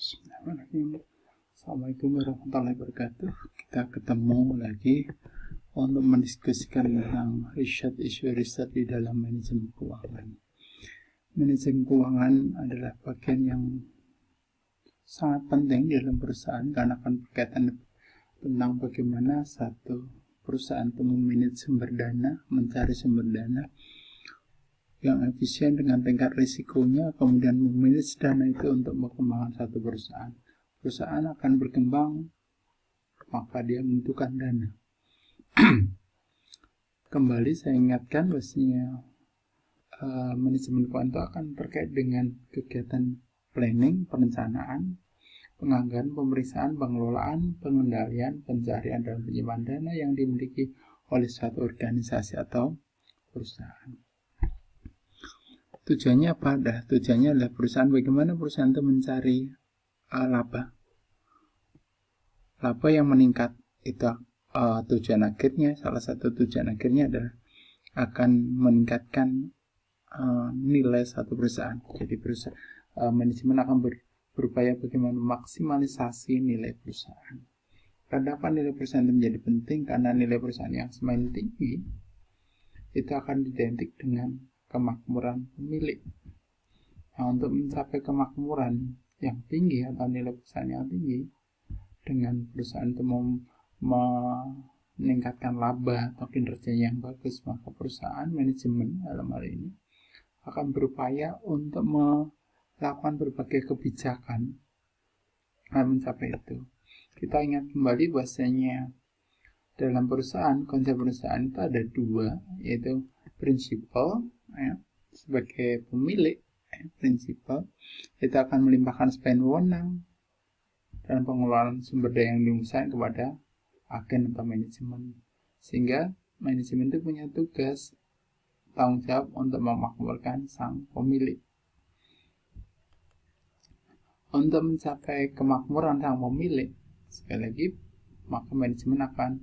Bismillahirrahmanirrahim. Assalamualaikum warahmatullahi wabarakatuh. Kita ketemu lagi untuk mendiskusikan tentang isu riset di dalam manajemen keuangan. Manajemen keuangan adalah bagian yang sangat penting di dalam perusahaan karena akan berkaitan tentang bagaimana satu perusahaan itu memanage sumber dana, mencari sumber dana yang efisien dengan tingkat risikonya, kemudian memanage dana itu untuk perkembangan satu perusahaan. Perusahaan akan berkembang, maka dia membutuhkan dana. Kembali saya ingatkan bahwasanya manajemen keuangan itu akan terkait dengan kegiatan planning, perencanaan, penganggaran, pemeriksaan, pengelolaan, pengendalian, pencarian, dan penyimpanan dana yang dimiliki oleh suatu organisasi atau perusahaan. Tujuannya apa? Tujuannya adalah bagaimana perusahaan itu mencari laba yang meningkat. Itu tujuan akhirnya. Salah satu tujuan akhirnya adalah akan meningkatkan nilai satu perusahaan. Jadi manajemen akan berupaya bagaimana maksimalisasi nilai perusahaan. Kenapa nilai perusahaan itu menjadi penting? Karena nilai perusahaan yang semakin tinggi itu akan identik dengan kemakmuran pemilik. Nah, untuk mencapai kemakmuran yang tinggi atau nilai perusahaan yang tinggi, dengan perusahaan itu meningkatkan laba atau kinerja yang bagus, maka perusahaan manajemen dalam hal ini akan berupaya untuk melakukan berbagai kebijakan mencapai itu. Kita ingat kembali bahwasanya dalam perusahaan, konsep perusahaan itu ada dua, yaitu prinsipal sebagai pemilik, prinsipal itu akan melimpahkan sebagian wewenang dan pengelolaan sumber daya yang diusahakan kepada agen atau manajemen, sehingga manajemen itu punya tugas tanggung jawab untuk memakmurkan sang pemilik. Untuk mencapai kemakmuran sang pemilik, sekali lagi, maka manajemen akan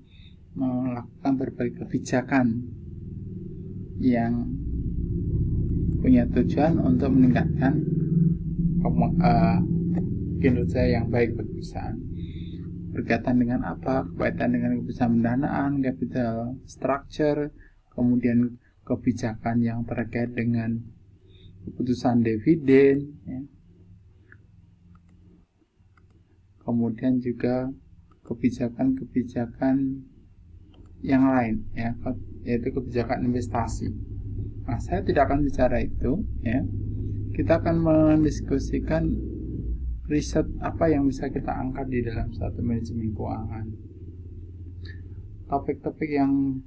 melakukan berbagai kebijakan yang punya tujuan untuk meningkatkan kinerja yang baik bagi perusahaan. Berkaitan dengan apa? Berkaitan dengan kebijakan pendanaan, capital structure, kemudian kebijakan yang terkait dengan keputusan dividen, kemudian juga kebijakan yang lain, yaitu kebijakan investasi. Nah, saya tidak akan bicara itu, Kita akan mendiskusikan riset apa yang bisa kita angkat di dalam satu manajemen keuangan. Topik-topik yang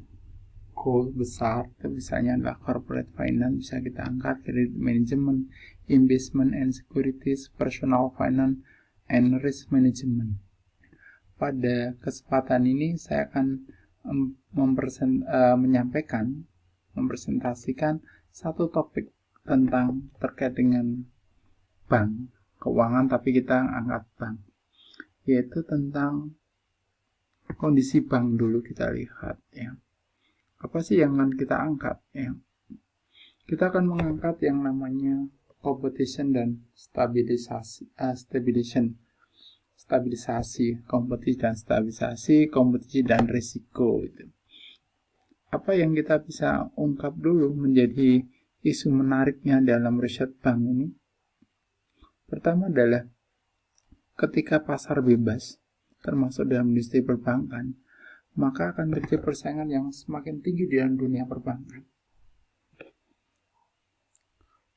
goal besar, misalnya adalah corporate finance, bisa kita angkat, credit management, investment and securities, personal finance, and risk management. Pada kesempatan ini saya akan mempresentasikan satu topik tentang terkait dengan bank, keuangan, tapi kita angkat bank, yaitu tentang kondisi bank dulu. Kita lihat apa sih yang akan kita angkat. Kita akan mengangkat yang namanya competition dan stabilisasi, kompetisi dan risiko. Apa yang kita bisa ungkap dulu menjadi isu menariknya dalam riset bank ini? Pertama adalah ketika pasar bebas, termasuk dalam industri perbankan, maka akan terjadi persaingan yang semakin tinggi di dalam dunia perbankan.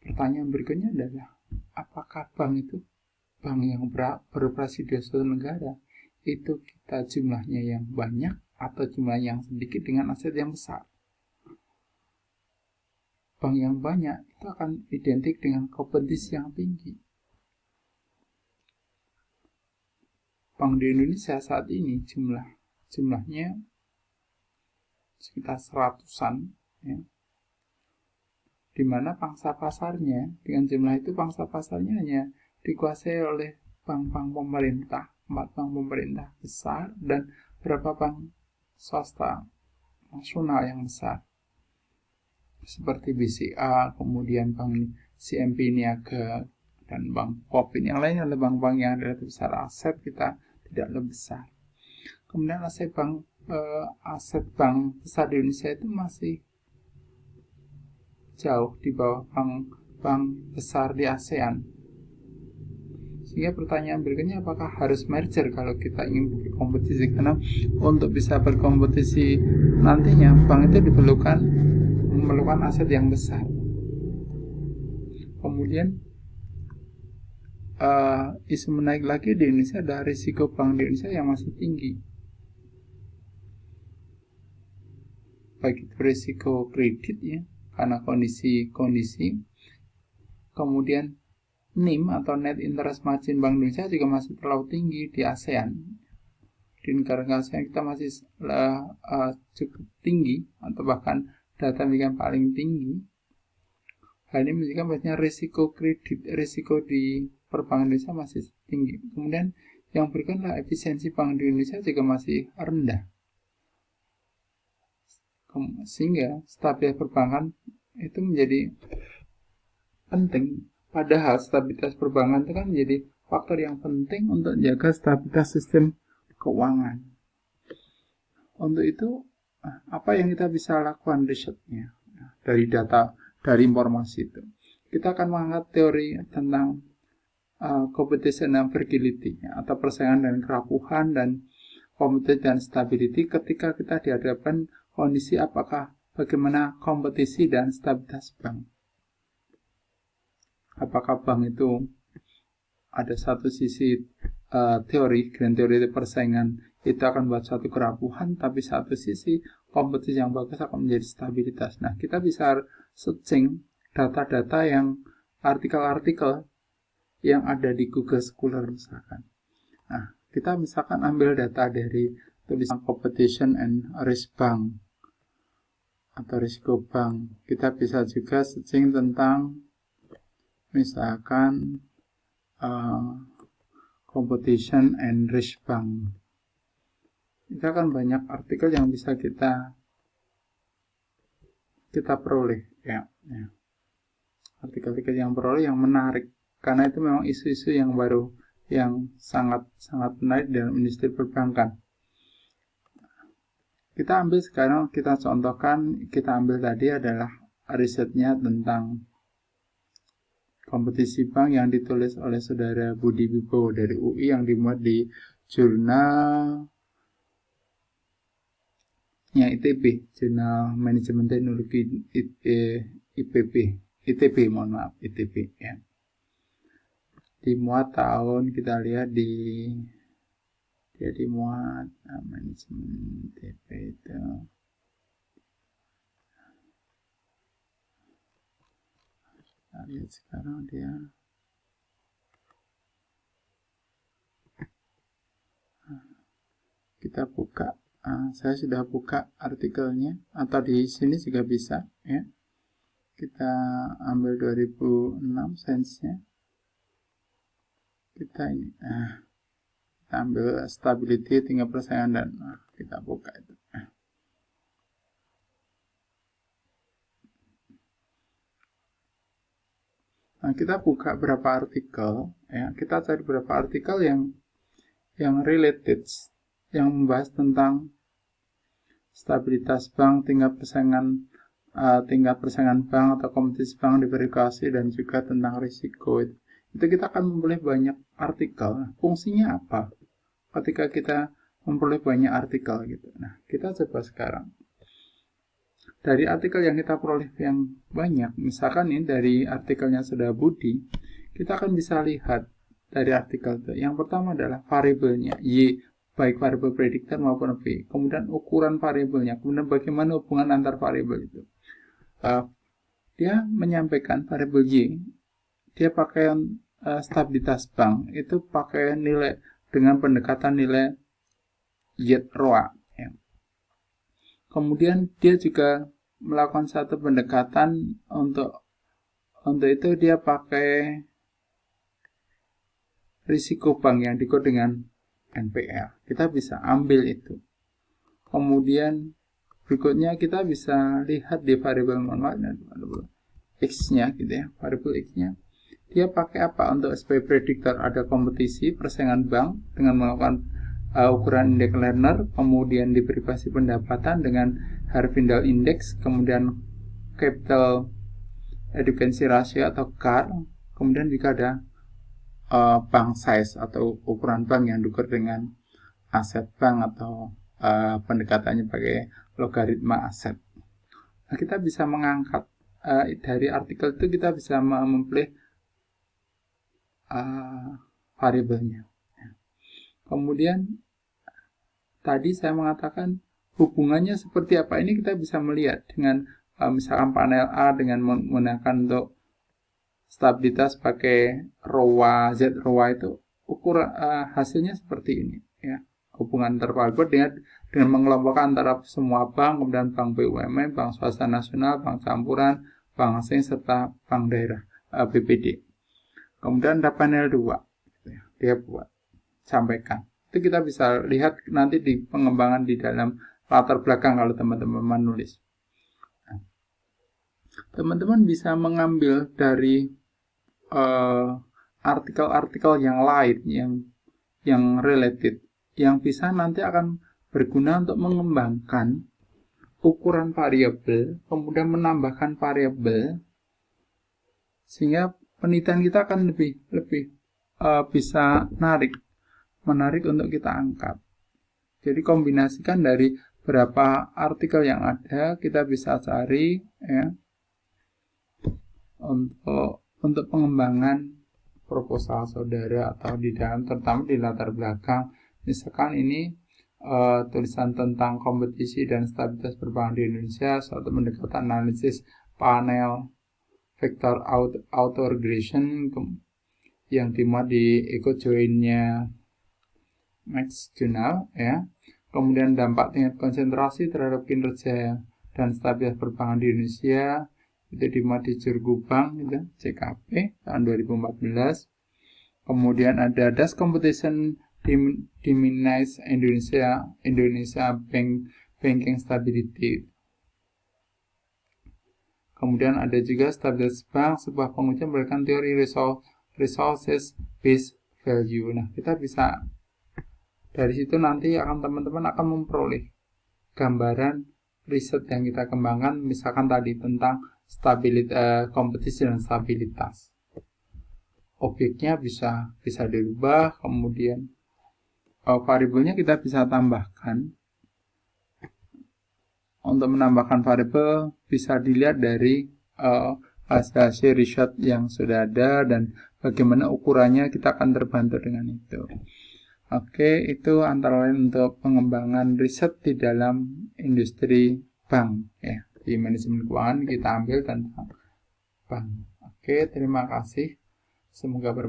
Pertanyaan berikutnya adalah, apakah bank itu, bank yang beroperasi di suatu negara, itu kita jumlahnya yang banyak atau jumlah yang sedikit dengan aset yang besar? Bank yang banyak itu akan identik dengan kompetisi yang tinggi. Bank di Indonesia saat ini jumlahnya sekitar 100-an, di mana pangsa pasarnya dengan jumlah itu hanya dikuasai oleh bank-bank pemerintah, 4 bank pemerintah besar dan beberapa bank swasta nasional yang besar seperti BCA, kemudian Bank CMB Niaga, dan bank Kopin yang lainnya adalah bank-bank yang relatif besar. Aset kita tidak lebih besar. Kemudian aset bank besar di Indonesia itu masih jauh di bawah bank besar di ASEAN. Sehingga pertanyaan berikutnya, apakah harus merger kalau kita ingin berkompetisi? Karena untuk bisa berkompetisi nantinya, bank itu memerlukan aset yang besar. Kemudian isu menaik lagi di Indonesia ada risiko bank di Indonesia yang masih tinggi, baik itu risiko kredit ya, karena kondisi, kemudian NIM atau net interest margin Bank Indonesia juga masih terlalu tinggi di ASEAN. Di negara ASEAN kita masih cukup tinggi, atau bahkan data yang paling tinggi. Hal ini menunjukkan bahwa risiko kredit, risiko di perbankan Indonesia masih tinggi. Kemudian yang berikutnya adalah efisiensi bank di Indonesia juga masih rendah. Sehingga stabilitas perbankan itu menjadi penting. Padahal stabilitas perbankan itu kan menjadi faktor yang penting untuk menjaga stabilitas sistem keuangan. Untuk itu, apa yang kita bisa lakukan risetnya dari data, dari informasi itu? Kita akan mengangkat teori tentang competition and fragility, atau persaingan dan kerapuhan, dan competition dan stability ketika kita dihadapkan kondisi bagaimana kompetisi dan stabilitas bank. Apakah bank itu ada satu sisi teori, grand teori persaingan itu akan buat satu kerapuhan, tapi satu sisi kompetisi yang bagus akan menjadi stabilitas. Nah, kita bisa searching data-data yang artikel-artikel yang ada di Google Scholar misalkan. Nah, kita misalkan ambil data dari tulisan competition and risk bank atau risiko bank. Kita bisa juga searching tentang misalkan competition and risk bank. Itu akan banyak artikel yang bisa kita peroleh ya. Artikel-artikel yang peroleh yang menarik, karena itu memang isu-isu yang baru yang sangat menarik dalam industri perbankan. Kita ambil sekarang, kita contohkan, kita ambil tadi adalah risetnya tentang kompetisi bank yang ditulis oleh saudara Budi Wibowo dari UI, yang dimuat di jurnal ITB, Jurnal Manajemen Teknologi ITB, ya. Dimuat tahun, kita lihat dia dimuat manajemen ITB itu. Kita lihat sekarang dia kita buka. Saya sudah buka artikelnya, atau di sini juga bisa ya. Kita ambil 2006 sense-nya. Kita ini kita ambil stability, tingkat persaingan, dan kita buka itu. Nah, kita buka berapa artikel ya. Kita cari berapa artikel yang related, yang membahas tentang stabilitas bank, tingkat persaingan bank atau kompetisi bank, diversifikasi, dan juga tentang risiko. Itu kita akan memperoleh banyak artikel. Nah, fungsinya apa ketika kita memperoleh banyak artikel gitu? Nah, kita coba sekarang dari artikel yang kita peroleh yang banyak, misalkan ini dari artikelnya saudara Budi, kita akan bisa lihat dari artikel itu. Yang pertama adalah variabelnya Y, baik variabel prediktor maupun V. Kemudian ukuran variabelnya, kemudian bagaimana hubungan antar variabel itu. Dia menyampaikan variabel Y, dia pakai stabilitas bank, itu pakai nilai dengan pendekatan nilai Y-ROA. Ya. Kemudian dia juga melakukan satu pendekatan untuk itu dia pakai risiko bank yang dikode dengan NPL. Kita bisa ambil itu. Kemudian berikutnya kita bisa lihat di variabel X-nya gitu ya. Variabel X-nya Dia pakai apa untuk sebagai prediktor? Ada kompetisi, persaingan bank dengan melakukan ukuran indeks Lerner, kemudian diberi basis pendapatan dengan Harvindal Index, kemudian Capital Adequacy Ratio atau CAR, kemudian juga ada bank size atau ukuran bank yang diukur dengan aset bank atau pendekatannya pakai logaritma aset. Nah, kita bisa mengangkat dari artikel itu kita bisa memilih variabelnya. Kemudian tadi saya mengatakan hubungannya seperti apa, ini kita bisa melihat dengan misalkan panel A dengan menggunakan untuk stabilitas pakai ρ Z ρ itu ukuran hasilnya seperti ini ya. Hubungan terpalbut dengan mengelompokkan antara semua bank, kemudian bank BUMN, bank swasta nasional, bank campuran, bank asing serta bank daerah BPD. Kemudian ada panel 2 dia buat sampaikan. Itu kita bisa lihat nanti di pengembangan di dalam latar belakang kalau teman-teman menulis. Teman-teman bisa mengambil dari artikel-artikel yang lain yang related, yang bisa nanti akan berguna untuk mengembangkan ukuran variabel, kemudian menambahkan variabel, sehingga penelitian kita akan lebih bisa menarik untuk kita angkat. Jadi kombinasikan dari berapa artikel yang ada, kita bisa cari ya untuk pengembangan proposal saudara atau di dalam, terutama di latar belakang. Misalkan ini tulisan tentang kompetisi dan stabilitas perbankan di Indonesia, suatu pendekatan analisis panel vector autoregression yang dimuat di EcoJoin-nya Max Journal ya. Kemudian dampak tingkat konsentrasi terhadap kinerja dan stabilitas perbankan di Indonesia itu dimuat di Jurgu Bank gitu, CKP tahun 2014. Kemudian ada Das Competition Diminished Indonesia Banking Stability. Kemudian ada juga stabilitas bank, sebuah pengujian berdasarkan teori resources based value. Nah, kita bisa dari situ nanti teman-teman akan memperoleh gambaran riset yang kita kembangkan, misalkan tadi tentang stabilitas, kompetisi dan stabilitas. Objeknya bisa dirubah, kemudian variabelnya kita bisa tambahkan. Untuk menambahkan variabel bisa dilihat dari hasil riset yang sudah ada dan bagaimana ukurannya, kita akan terbantu dengan itu. Oke, itu antara lain untuk pengembangan riset di dalam industri bank ya. Di manajemen keuangan kita ambil tentang bank. Oke, terima kasih. Semoga bermanfaat.